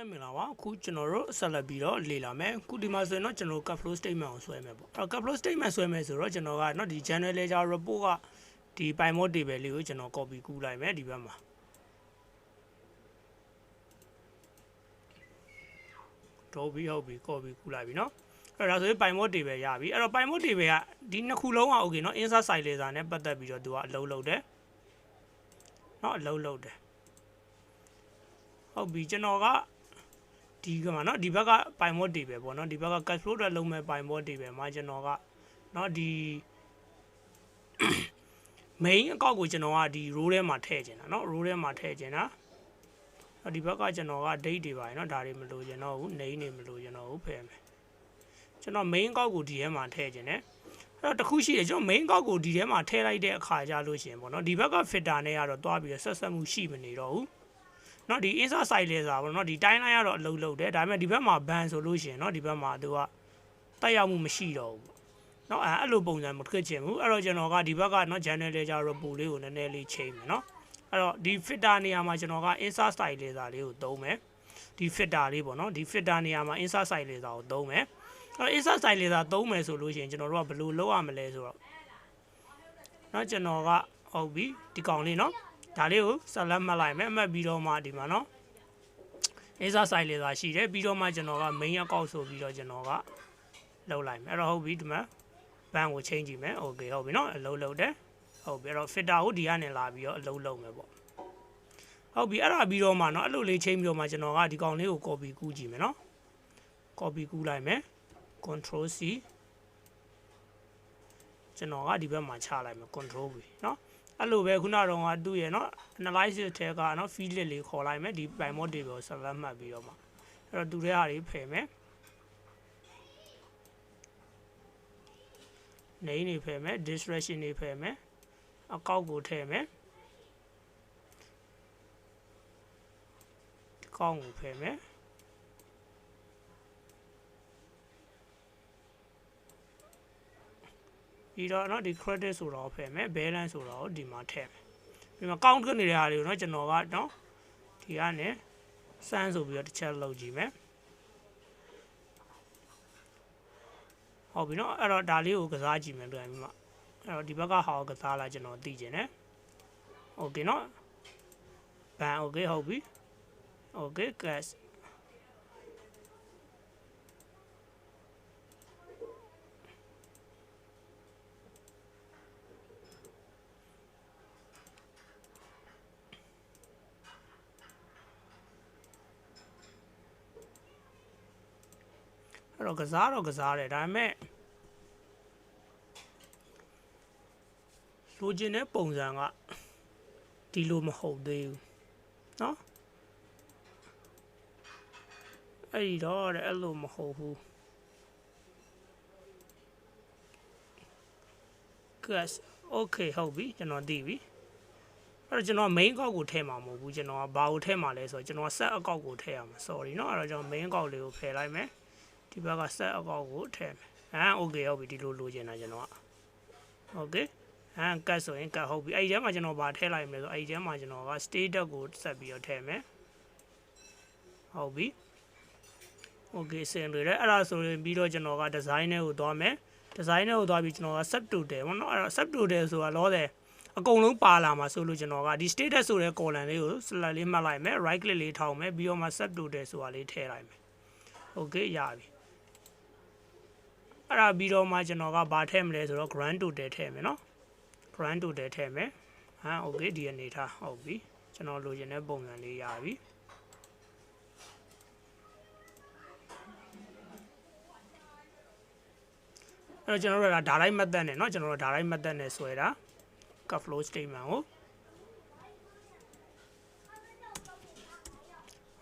လုံးပဲမင်္ဂလာပါအခုကျွန်တော်တို့ဆက်လက်ပြီးတော့လေ့လာမယ်ခုဒီမှာဆိုရင်တော့ကျွန်တော် cut flow statement ကိုဆွဲမယ်ပေါ့အဲ့ cut flow statement ဆွဲမယ်ဆိုတော့ကျွန်တော်ကเนาะဒီ general ledger report ကဒီ python table လေးကိုကျွန်တော် copy ကူးလိုက်မယ်ဒီဘက်မှာတော့ပြီးဟုတ်ပြီ copy ကူးလိုက်ပြီเนาะအဲ့ဒါဆိုရင် python table ရပြီအဲ့တော့ python table ကဒီနှစ်ခုလုံးက okay เนาะ insert silencer နဲ့ပတ်သက်ပြီးတော့သူကအလုံးလုံးတယ်เนาะအလုံးလုံးတယ်ဟုတ်ပြီကျွန်တော်ကဒီကမှာเนาะဒီဘက်က python table ပေါ့เนาะဒီဘက်က cash flow အတွက်လုံးမဲ့ python table မှာကျွန်တော်ကเนาะဒီ main အကောက်ကိုကျွန်တော်ကဒီ row ထဲမှာထည့်ချင်တာเนาะ row ထဲမှာထည့်ချင်တာဒီဘက်ကကျွန်တော်က date တွေပါเนาะဒါတွေမလိုချင်တော့ဘူး name တွေမလိုချင်တော့ဘူးဖယ်မယ်ကျွန်တော် main အကောက်ကိုဒီထဲမှာထည့်ချင်တယ်အဲ့တော့တခုရှိတယ်ကျွန်တော် main အကောက်ကိုဒီထဲမှာထည့်လိုက်တဲ့အခါကျလို့ရှိရင်ပေါ့เนาะဒီဘက်က filter နဲ့ကတော့တွားပြီးဆက်ဆက်မှုရှိမနေတော့ဘူးเนาะဒီ insert silencer ပေါ့เนาะဒီ timeline ကတော့အလုံးလုံးတယ်ဒါပေမဲ့ဒီဘက်မှာ ban ဆိုလို့ရှိရင်เนาะဒီဘက်မှာသူကတက်ရောက်မှုမရှိတော့ဘူးเนาะအဲ့လိုပုံစံမဖြစ်ချင်ဘူးအဲ့တော့ကျွန်တော်ကဒီဘက်ကเนาะ general ledger report လေးကိုနည်းနည်းလေးချိန်မယ်เนาะအဲ့တော့ဒီ filter နေရာမှာကျွန်တော်က insert silencer လေးကိုသုံးမယ်ဒီ filter လေးပေါ့เนาะဒီ filter နေရာမှာ insert silencer ကိုသုံးမယ်အဲ့တော့ insert silencer သုံးမယ်ဆိုလို့ရှိရင်ကျွန်တော်တို့ကဘယ်လိုလုပ်ရမလဲဆိုတော့เนาะကျွန်တော်ကဟုတ်ပြီဒီကောင်လေးเนาะဒါလေးကိုဆက်လက်မှတ်လိုက်မယ်အမှတ်ပြီးတော့မှဒီမှာเนาะ insert silencer ရှိတယ်ပြီးတော့မှကျွန်တော်က main account ဆိုပြီးတော့ကျွန်တော်ကလောက်လိုက်မယ်အဲ့တော့ဟုတ်ပြီဒီမှာ ban ကို change ကြည့်မယ် okay ဟုတ်ပြီเนาะအလုံးလုံးတယ်ဟုတ်ပြီအဲ့တော့ filter ကိုဒီကနေလာပြီးတော့အလုံးလုံးမယ်ပေါ့ဟုတ်ပြီအဲ့ဒါပြီးတော့မှเนาะအဲ့လိုလေး change ပြီးတော့မှကျွန်တော်ကဒီကောင်လေးကို copy ကူးကြည့်မယ်เนาะ copy ကူးလိုက်မယ် control C ကျွန်တော်ကဒီဘက်မှာချလိုက်မယ် control V เนาะအဲ့လိုပဲခုနကတော့ကသူ့ရဲ့เนาะ analysis ထဲကเนาะ field လေးခေါ်လိုက်မယ်ဒီ python table ကိုဆက်လက်မှတ်ပြီးတော့မှအဲ့တော့သူ့ရဲ့ဟာတွေဖယ်မယ် name တွေဖယ်မယ် distraction တွေဖယ်မယ်အကောက်ကိုထည့်မယ်ဒီကောက်ကိုဖယ်မယ်ပြီးတော့เนาะဒီ credit ဆိုတော့ဖယ်မယ် balance ဆိုတော့ဒီမှာထည့်မယ်ဒီမှာ count ขึ้นနေတဲ့ဟာတွေကိုเนาะကျွန်တော်ကเนาะဒီကနေ sum ဆိုပြီးတော့တစ်ချက်လုပ်ကြည့်မယ်ဟုတ်ပြီเนาะအဲ့တော့ဒါလေးကိုကစားကြည့်မယ်ပြန်ပြီးမှအဲ့တော့ဒီဘက်ကဟာကိုကစားလာကျွန်တော်သိကျင်တယ်โอเคเนาะ ban โอเคဟုတ်ပြီโอเค cashအဲ့တော့ကစားတယ်ဒါပေမဲ့လိုချင်တဲ့ပုံစံကဒီလိုမဟုတ်သေးဘူးเนาะအဲ့တော့အဲ့လိုမဟုတ်ဘူး cash okay ဟုတ်ပြီကျွန်တော်သိပြီအဲ့တော့ကျွန်တော် main အကောက်ကိုထည့်မှာမဟုတ်ဘူးကျွန်တော်ကဘာကိုထည့်မှာလဲဆိုတော့ကျွန်တော် set အကောက်ကိုထည့်ရမှာ sorry เนาะအဲ့တော့ကျွန်တော် main အကောက်လေးကိုဖယ်လိုက်မယ်ဒီဘက်က set အကောက်ကိုထည့်မယ်okay ဟုတ်ပြီဒီလိုလိုချင်တာကျွန်တော်က okay cut ဆိုရင် cut ဟုတ်ပြီအဲ့ဒီထဲမှာကျွန်တော်ဗာထည့်လိုက်မယ်ဆိုအဲ့ဒီထဲမှာကျွန်တော်က status ကိုဆက်ပြီးတော့ထည့်မယ်ဟုတ်ပြီ okay စင်တွေလည်းအဲ့ဒါဆိုရင်ပြီးတော့ကျွန်တော်က design နဲ့ကိုသွားမယ် design နဲ့ကိုသွားပြီးကျွန်တော်က sub total ပေါ့နော်အဲ့တော့ sub total ဆိုတာလောတယ်အကုန်လုံးပါလာမှာဆိုလို့ကျွန်တော်ကဒီ status ဆိုတဲ့ column လေးကို select လေးမှတ်လိုက်မယ် right click လေးထောက်မယ်ပြီးတော့မှ sub total ဆိုတာလေးထည့်လိုက်မယ် okay ရပြီအဲ့ဒါပြီးတော့မှကျွန်တော်ကဗာထည့်မလဲဆိုတော့ grand total ထည့်မယ်နော် grand total ထည့်မယ်okay ဒီအနေထားဟုတ်ပြီကျွန်တော်လိုချင်တဲ့ပုံစံလေးရပြီအဲ့တော့ကျွန်တော်တို့က direct method နဲ့เนาะကျွန်တော်တို့ direct method နဲ့ဆွဲတာ cut flow statement ကို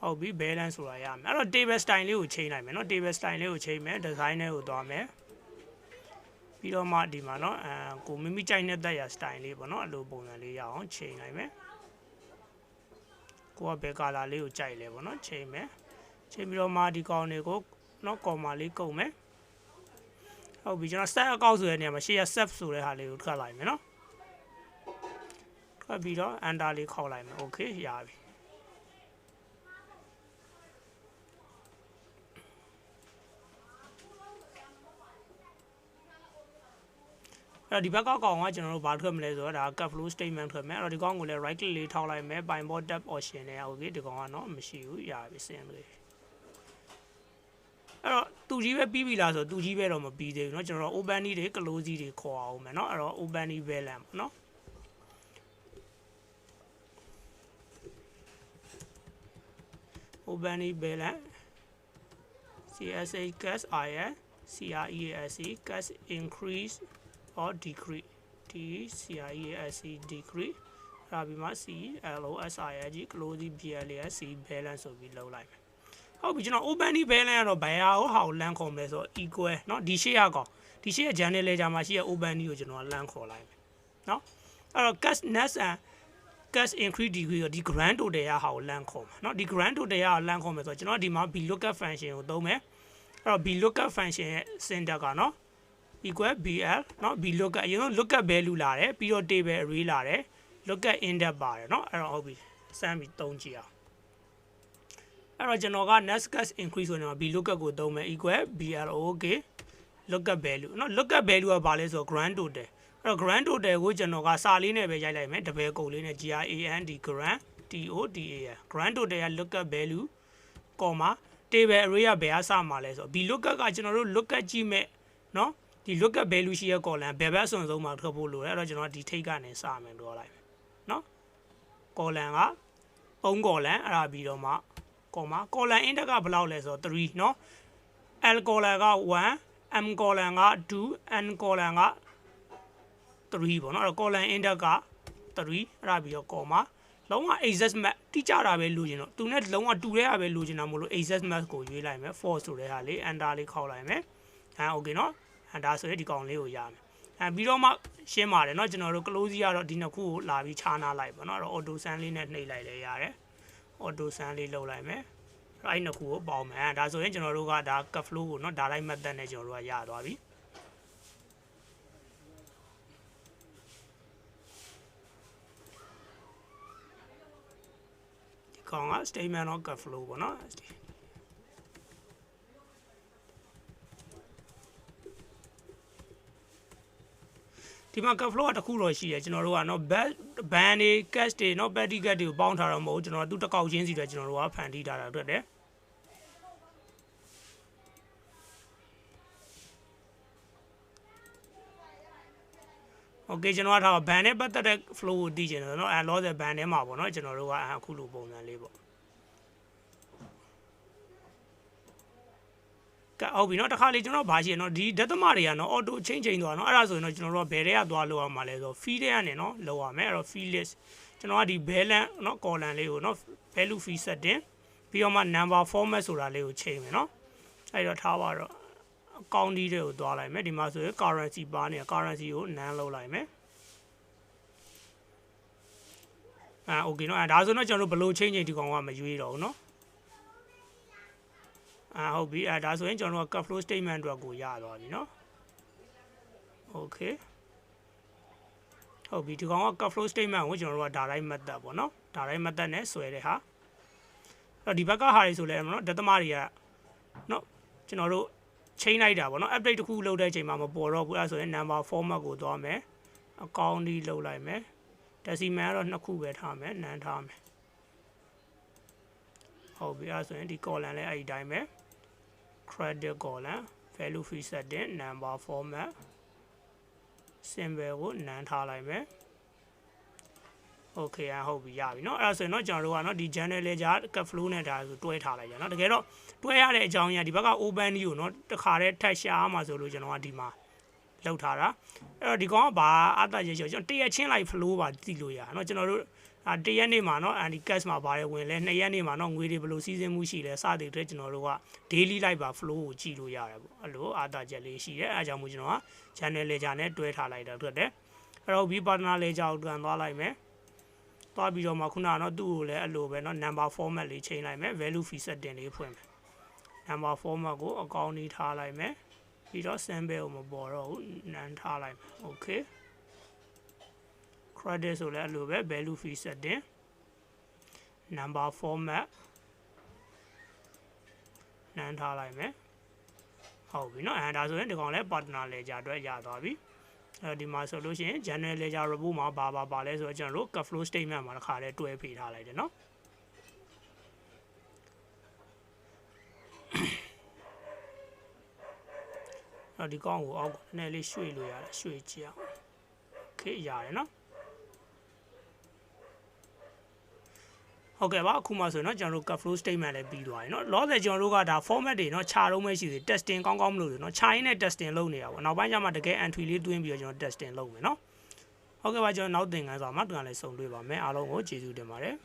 ဟုတ်ပြီ balance ဆိုတာရမယ်အဲ့တော့ table style လေးကိုချိန်လိုက်မယ်เนาะ table style လေးကိုချိန်မယ် design နဲ့ကိုသွားမယ်ပြီးတော့မှဒီမှာเนาะကိုမိမိကြိုက်တဲ့တက်ရ style လေးပေါ့เนาะအဲ့လိုပုံစံလေးရအောင်ချိန်လိုက်မယ်ကိုကဘယ် color လေးကိုကြိုက်လဲပေါ့เนาะချိန်မယ်ချိန်ပြီးတော့မှဒီကောင်တွေကိုเนาะ comma လေးကုတ်မယ်ဟုတ်ပြီကျွန်တော် set အကောက်ဆိုတဲ့နေရာမှာရှေ့ရ set ဆိုတဲ့ဟာလေးကိုခတ်လိုက်မယ်เนาะခတ်ပြီးတော့ enter လေးခေါက်လိုက်မယ် okay ရပြီ အဲ့တော့ဒီဘက်ကကောင်ကကျွန်တော်တို့ဘာထွက်မလဲဆိုတော့ဒါ cut flow statement ထွက်မယ်အဲ့တော့ဒီကောင်ကိုလည်း right click လေးထောက်လိုက်မယ် bind tab option နဲ့ okay ဒီကောင်ကတော့မရှိဘူးရပြီစင်လို့အဲ့တော့သူကြီးပဲပြီးပြီလားဆိုတော့သူကြီးပဲတော့မပြီးသေးဘူးเนาะကျွန်တော်တို့ open တွေ close တွေခေါ်အောင်မယ်เนาะအဲ့တော့ open balance ပေါ့เนาะ open balance CSA gas IN CREASE gas increase or decrease CREASE decrease ဒါပြီးမှ CLOSIG close BLAS balance ဆိုပြီးလောက်လိုက်မယ်ဟုတ်ပြီကျွန်တော် open balance ကတော့ဘယ်ဟာကိုလမ်းခေါ်မလဲဆိုတော့ equal เนาะဒီရှေ့ရကောင်ဒီရှေ့ရ channel ledger မှာရှိရ open ကိုကျွန်တော်လမ်းခေါ်လိုက်မယ်เนาะအဲ့တော့ gas next and gas increase degree ကိုဒီ grand total ရဟာကိုလမ်းခေါ်မှာเนาะဒီ grand total ရကိုလမ်းခေါ်မယ်ဆိုတော့ကျွန်တော်ဒီမှာ VLOOKUP function ကိုသုံးမယ်အဲ့တော့ VLOOKUP function ရဲ့ syntax ကเนาะ equal BL เนาะ VLOOKUP အရင်ဆုံး lookup value လာတယ်ပြီးတော့ table array လာတယ် lookup index ပါတယ်เนาะအဲ့တော့ဟုတ်ပြီစမ်းပြီးသုံးကြည့်အောင်အဲ့တော့ကျွန်တော်က next gas increase ဆိုတော့ VLOOKUP ကိုသုံးမယ် equal BLOK lookup value เนาะ lookup value ကဘာလဲဆိုတော့ grand total အဲ့တော့ grand total ကိုကျွန်တော်ကစာလေးနဲ့ပဲရိုက်လိုက်မယ်တပည့်ကုတ်လေးနဲ့ GRAND grand TOTAL grand total က lookup value, table array ကဘယ်အစမှာလဲဆိုတော့ VLOOKUP ကကျွန်တော်တို့ lookup ကြည့်မဲ့เนาะဒီ lookup value ရှိရဲ့ column ဘယ်ဘက်ဆုံးမှာထွက်ဖို့လိုတယ်အဲ့တော့ကျွန်တော်ဒီထိတ်ကနေစမယ်ပြောလိုက်မယ်เนาะ column က3 column အဲ့ဒါပြီးတော့မှ column index ကဘယ်လောက်လဲဆိုတော့3เนาะ L column က1 M column က2 N column က3ပေါ့เนาะအဲ့တော့ column index က3အဲ့ဒါပြီးတော့ comma လုံးဝ exact match တိကျတာပဲလိုချင်တော့သူနဲ့လုံးဝတူတဲ့ဟာပဲလိုချင်တာမို့လို့ exact match ကိုရွေးလိုက်မယ် false ဆိုတဲ့ဟာလေး enter လေးခောက်လိုက်မယ်okay เนาะဒါဆိုရင်ဒီကောင်လေးကိုရမယ်ပြီးတော့မှရှင်းပါတယ်เนาะကျွန်တော်တို့ close ကတော့ဒီနှစ်ခုကိုလာပြီးခြားနာလိုက်ပါเนาะအဲ့တော့ auto sum လေးနဲ့နှိပ်လိုက်လဲရတယ် auto sum လေးလုပ်လိုက်မယ်အဲ့နှစ်ခုကိုပေါင်းမယ်ဒါဆိုရင်ကျွန်တော်တို့ကဒါ cut flow ကိုเนาะ direct method နဲ့ကျွန်တော်တို့ကရသွားပြီဒီကောင်က statement of cut flow ပေါ့เนาะဒီမှာ cut flow ကတခုတော့ရှိရကျွန်တော်တို့ကเนาะ ban တွေ cache တွေเนาะ petty cache တွေကိုပေါင်းထားတော့မဟုတ်ကျွန်တော်တို့တစ်ကောက်ချင်းစီတွေကျွန်တော်တို့ကဖန်တီးထားတာအတွက်တယ်โอเคကျွန်တော်ကထား ban နဲ့ပတ်သက်တဲ့ flow ကိုသိချင်တယ်เนาะလောဆယ် ban ထဲမှာပေါ့เนาะကျွန်တော်တို့ကအခုလိုပုံစံလေးပေါ့ဟုတ်ပြီเนาะတစ်ခါလေကျွန်တော်ဘာရှိရเนาะဒီဒသမတွေကเนาะ auto change သွားเนาะအဲ့ဒါဆိုရင်เนาะကျွန်တော်တို့ကဘယ်တွေကသွားလောက်အောင်မလဲဆိုတော့ feed တွေကနေเนาะလောက်ရမယ်အဲ့တော့ feed list ကျွန်တော်ကဒီ balance เนาะ column လေးကိုเนาะ value feed setting ပြီးတော့မှ number format ဆိုတာလေးကိုချိန်မယ်เนาะအဲ့တော့ထားပါတော့ account တွေကိုသွားလိုက်မယ်ဒီမှာဆိုရင် currency ပါနေ currency ကို none လောက်လိုက်မယ်okay เนาะဒါဆိုတော့ကျွန်တော်တို့ဘယ်လို change ဒီကောင်ကမရွေးတော့ဘူးเนาะဟုတ်ပြီဒါဆိုရင်ကျွန်တော်တို့ cut flow statement အတွက်ကိုရသွားပြီเนาะ okay ဟုတ်ပြီဒီကောင်က cut flow statement ကိုကျွန်တော်တို့က direct method ပေါ့เนาะ direct method နဲ့ဆွဲတဲ့ဟာအဲ့တော့ဒီဘက်ကဟာတွေဆိုလဲเนาะဒသမတွေကเนาะကျွန်တော်တို့ချိန်လိုက်တာပေါ့เนาะ update တစ်ခုလုပ်တဲ့အချိန်မှာမပေါ်တော့ဘူးအဲ့ဆိုရင် number format ကိုသွားမယ် account ဒီလုပ်လိုက်မယ် decimal ကတော့နှစ်ခုပဲထားမယ် none ထားမယ်ဟုတ်ပြီအဲ့ဆိုရင်ဒီ column လည်းအဲ့ဒီတိုင်းပဲ credit column value feed setting number format symbol ကို none ထားလိုက်မယ် okay ဟုတ်ပြီရပြီเนาะအဲ့ဒါဆိုရင်เนาะကျွန်တော်တို့ကเนาะဒီ channel ledger cut flow နဲ့ဒါဆိုတွဲထားလိုက်ကြเนาะတကယ်တော့တွဲရတဲ့အကြောင်းကြီးကဒီဘက်က open ကိုเนาะတခါတည်းထပ်ရှာမှာဆိုလို့ကျွန်တော်ကဒီမှာလောက်ထားတာအဲ့တော့ဒီကောင်ကဘာအတရရကျွန်တော်တရက်ချင်းလိုက် flow ပါသိလို့ရเนาะကျွန်တော်တို့တရက်နေ့မှာเนาะ anti cash မှာပါတယ်ဝင်လဲ2ရက်နေ့မှာเนาะငွေတွေဘယ်လိုစီးဆင်းမှုရှိလဲစသည်တွေကျွန်တော်တို့က daily live ပါ flow ကိုကြည့်လို့ရတယ်ပေါ့အဲ့လိုအတချက်လေးရှိတယ်အဲအကြောင်းမို့ကျွန်တော်က channel ledger နဲ့တွဲထားလိုက်တာတွေ့တယ်အဲ့တော့ B partner ledger ကိုပြန်သွားလိုက်မယ်သွားပြီးတော့မှခုနကတော့သူ့ကိုလည်းအဲ့လိုပဲเนาะ number format လေးချိန်လိုက်မယ် value feed setting လေးဖွင့်မယ် number format ကိုအကောင့်လေးထားလိုက်မယ်ပြီးတော့ sample ကိုမပေါ်တော့ဘူး none ထားလိုက်မယ် okay credit ဆိုလည်းအဲ့လိုပဲ value feed setting number format none ထားလိုက်မယ်ဟုတ်ပြီเนาะဒါဆိုရင်ဒီကောင်လည်း partner ledger အတွက်ရသွားပြီ ဒီမှာဆိုလို့ရှိရင် general ledger report မှာပါလဲဆိုတော့ကျွန်တော်တို့ cash flow statement မှာတစ်ခါလဲတွဲဖေးထားလိုက်တယ်နော်ဒီကောင်းကိုအောက်နည်းလေးရွှေ့လို့ရတယ်ရွှေ့ကြည့်အောင် okay ရတယ်နော်ဟုတ်ကဲ့ပါအခုမှဆိုတော့ကျွန်တော်တို့ cash flow statement လည်းပြီးသွားပြီเนาะလောဆယ်ကျွန်တော်တို့ကဒါ format တွေเนาะခြာတော့မရှိသေး testing ကောင်းမလို့เนาะခြာရင်းနဲ့ testing လုပ်နေတာပေါ့နောက်ပိုင်းကျမှတကယ် entry လေးတွင်းပြီးတော့ကျွန်တော် testing လုပ်မယ်เนาะဟုတ်ကဲ့ပါကျွန်တော်နောက်သင်ခန်းစာမှာပြန်လည်ဆုံတွေ့ပါမယ်အားလုံးကိုကျေးဇူးတင်ပါတယ်